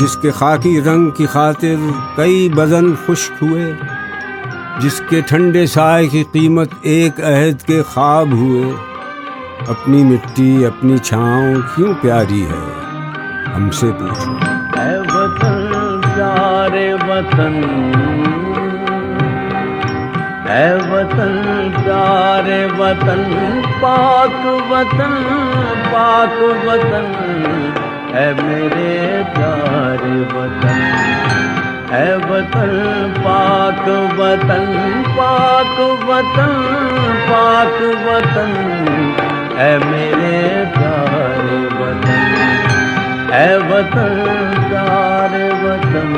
जिसके खाकी रंग की खातिर कई बदन खुश्क हुए, जिसके ठंडे साए की कीमत एक अहद के ख्वाब हुए। अपनी मिट्टी अपनी छाँव क्यों प्यारी है, हमसे पूछो। ऐ वतन प्यारे वतन, ऐ वतन प्यारे वतन, पाक वतन पाक वतन, ऐ मेरे प्यारे वतन। ऐ वतन पाक वतन, पाक वतन पाक वतन, ऐ मेरे प्यारे वतन। ऐ वतन प्यारे वतन।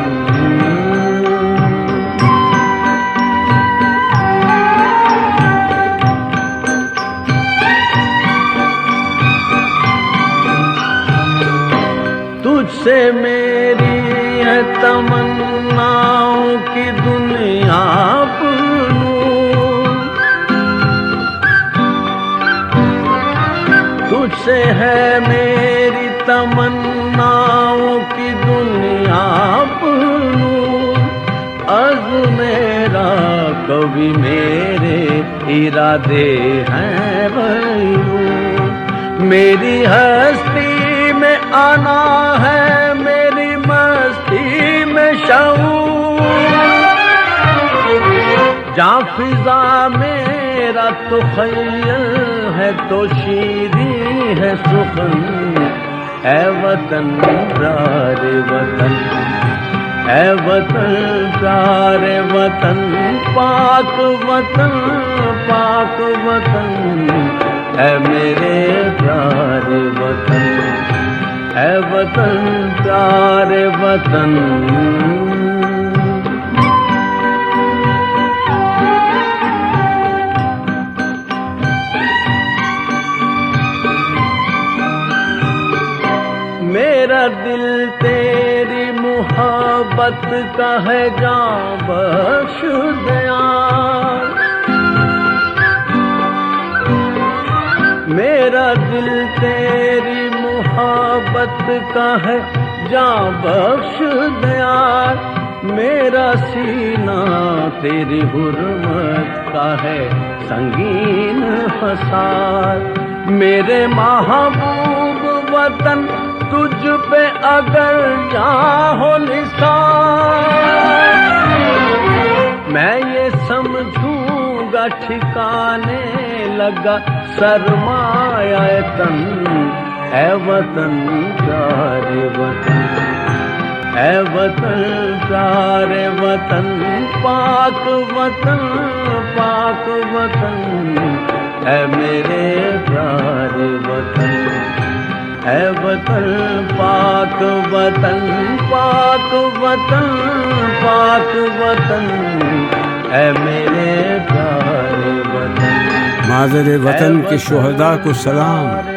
तुझसे मेरी है तमन्नाओं की दुनिया पूरूं, तुझसे है मेरी तमन्नाओं की दुनिया पूरूं। अर्ज़ मेरा कभी मेरे इरादे हैं बयूं। मेरी हस्ती में आना है, मेरी मस्ती में शऊर। जहाँ फिजा मेरा तो ख़य्यल है तो शीरी है सुखन। ऐ वतन प्यारे वतन, ऐ वतन प्यारे वतन, पाक वतन पाक वतन, ऐ मेरे प्यारे वतन। ऐ वतन प्यारे वतन। मेरा दिल तेरी मोहब्बत का है, जान बख्श दयाल। मेरा दिल तेरी मोहब्बत का है, जान बख्श दयाल। मेरा सीना तेरी हुर्मत का है, संगीन फसाद। मेरे महबूब वतन तुझ पे अगर चाहो निसार, मैं ये समझूंगा ठिकाने लगा सरमाया तन। ऐ वतन प्यारे वतन, ऐ वतन प्यारे वतन, पाक वतन पाक वतन, ऐ मेरे प्यारे वतन। ऐ वतन पाक वतन, पाक वतन पाक वतन, ऐ मेरे प्यारे वतन। मादर वतन के शुहदा को सलाम।